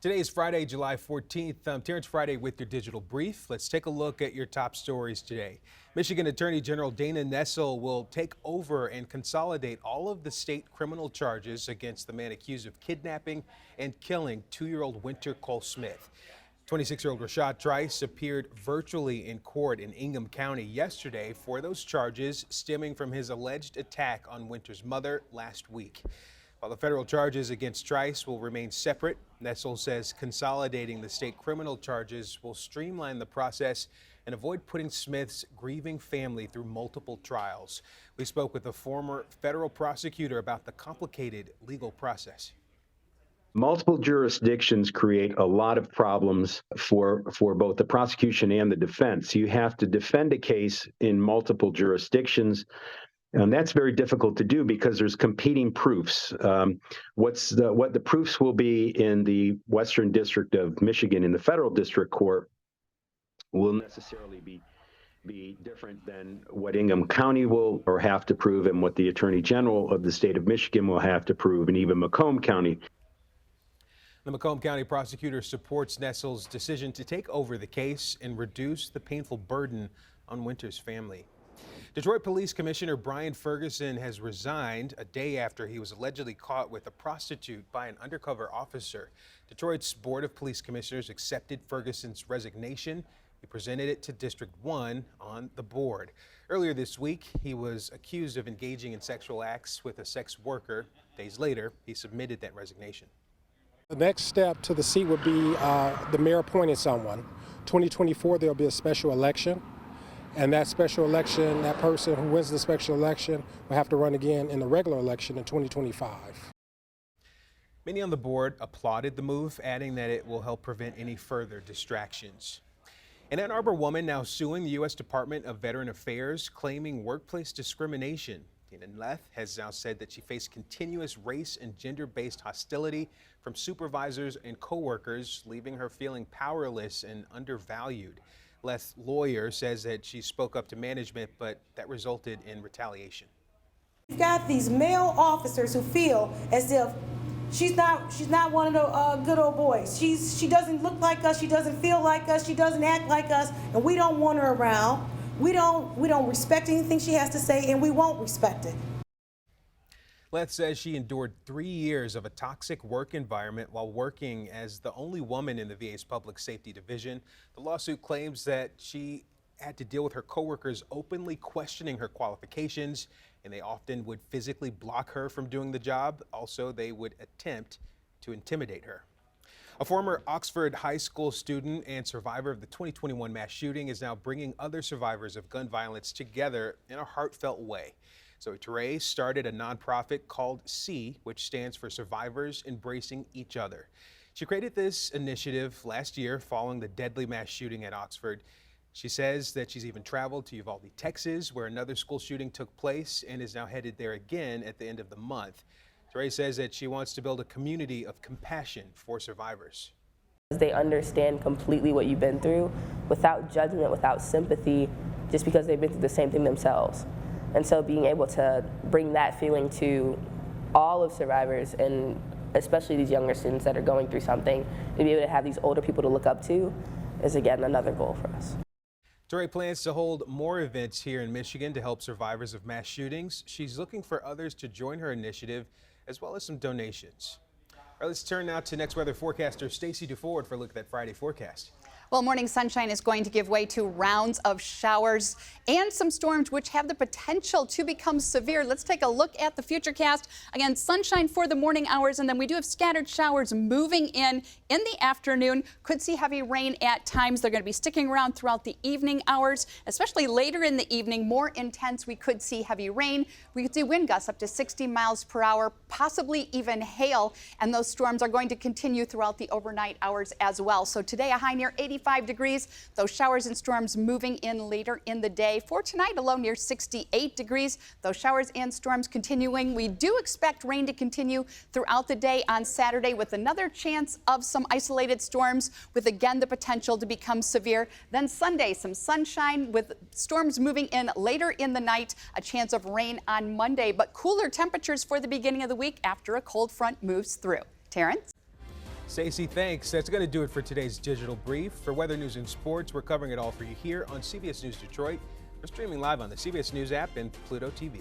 Today is Friday, July 14th. I'm Terrence Friday with your digital brief. Let's take a look at your top stories today. Michigan Attorney General Dana Nessel will take over and consolidate all of the state criminal charges against the man accused of kidnapping and killing 2-year-old Winter Cole Smith. 26-year-old Rashad Trice appeared virtually in court in Ingham County yesterday for those charges stemming from his alleged attack on Winter's mother last week. While the federal charges against Trice will remain separate, Nessel says consolidating the state criminal charges will streamline the process and avoid putting Smith's grieving family through multiple trials. We spoke with a former federal prosecutor about the complicated legal process. Multiple jurisdictions create a lot of problems for both the prosecution and the defense. You have to defend a case in multiple jurisdictions. And that's very difficult to do because there's competing proofs. What the proofs will be in the Western District of Michigan in the federal district court will necessarily be different than what Ingham County will or have to prove and what the Attorney General of the state of Michigan will have to prove, and even Macomb County. The Macomb County prosecutor supports Nessel's decision to take over the case and reduce the painful burden on Winter's family. Detroit Police Commissioner Brian Ferguson has resigned a day after he was allegedly caught with a prostitute by an undercover officer. Detroit's Board of Police Commissioners accepted Ferguson's resignation. He presented it to District 1 on the board. Earlier this week, he was accused of engaging in sexual acts with a sex worker. Days later, he submitted that resignation. The next step to the seat would be the mayor appointing someone. 2024, there'll be a special election. And that special election, that person who wins the special election will have to run again in the regular election in 2025. Many on the board applauded the move, adding that it will help prevent any further distractions. An Ann Arbor woman now suing the U.S. Department of Veteran Affairs, claiming workplace discrimination. Tina Leth has now said that she faced continuous race and gender-based hostility from supervisors and coworkers, leaving her feeling powerless and undervalued. Leth's lawyer says that she spoke up to management, but that resulted in retaliation. You've got these male officers who feel as if she's not one of the good old boys. She doesn't look like us, she doesn't feel like us, she doesn't act like us, and we don't want her around. We don't respect anything she has to say, and we won't respect it. Leth says she endured 3 years of a toxic work environment while working as the only woman in the VA's Public Safety Division. The lawsuit claims that she had to deal with her coworkers openly questioning her qualifications, and they often would physically block her from doing the job. Also, they would attempt to intimidate her. A former Oxford High School student and survivor of the 2021 mass shooting is now bringing other survivors of gun violence together in a heartfelt way. Zoe Teray started a nonprofit called SEE, which stands for Survivors Embracing Each Other. She created this initiative last year following the deadly mass shooting at Oxford. She says that she's even traveled to Uvalde, Texas, where another school shooting took place, and is now headed there again at the end of the month. Teray says that she wants to build a community of compassion for survivors. They understand completely what you've been through without judgment, without sympathy, just because they've been through the same thing themselves. And so being able to bring that feeling to all of survivors, and especially these younger students that are going through something, to be able to have these older people to look up to is, again, another goal for us. Teray plans to hold more events here in Michigan to help survivors of mass shootings. She's looking for others to join her initiative, as well as some donations. All right, let's turn now to next weather forecaster Stacy DeFord for a look at that Friday forecast. Well, morning sunshine is going to give way to rounds of showers and some storms which have the potential to become severe. Let's take a look at the futurecast. Again, sunshine for the morning hours, and then we do have scattered showers moving in the afternoon. Could see heavy rain at times. They're going to be sticking around throughout the evening hours, especially later in the evening. More intense, we could see heavy rain. We could see wind gusts up to 60 miles per hour, possibly even hail, and those storms are going to continue throughout the overnight hours as well. So today, a high near 85 degrees. Those showers and storms moving in later in the day. For tonight, a low near 68 degrees. Those showers and storms continuing. We do expect rain to continue throughout the day on Saturday, with another chance of some isolated storms, with again the potential to become severe. Then Sunday, some sunshine with storms moving in later in the night. A chance of rain on Monday, but cooler temperatures for the beginning of the week after a cold front moves through. Terrence? Stacey, thanks. That's going to do it for today's Digital Brief. For weather, news, and sports, we're covering it all for you here on CBS News Detroit. We're streaming live on the CBS News app and Pluto TV.